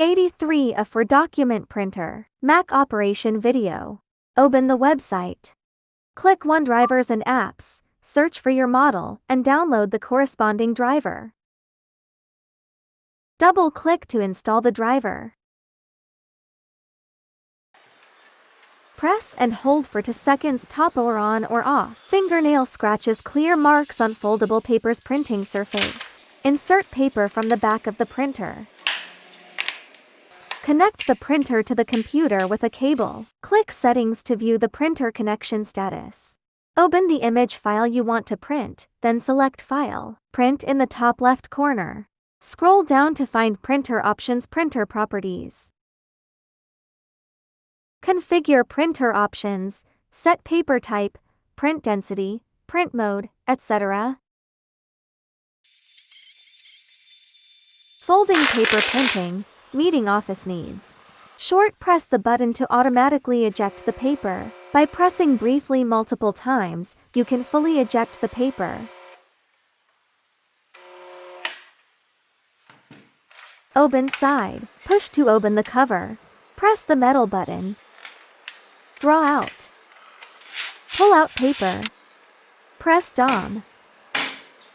D83 a for document printer. Mac operation video. Open the website. Click OneDrivers and apps, search for your model, and download the corresponding driver. Double-click to install the driver. Press and hold for 2 seconds top or on or off. Fingernail scratches clear marks on foldable paper's printing surface. Insert paper from the back of the printer. Connect the printer to the computer with a cable. Click Settings to view the printer connection status. Open the image file you want to print, then select File. Print in the top left corner. Scroll down to find Printer Options, Printer Properties. Configure printer options, set paper type, print density, print mode, etc. Folding paper printing, meeting office needs. Short press the button to automatically eject the paper. By pressing briefly multiple times, you can fully eject the paper. Open side. Push to open the cover. Press the metal button. Draw out. Pull out paper. Press DOM.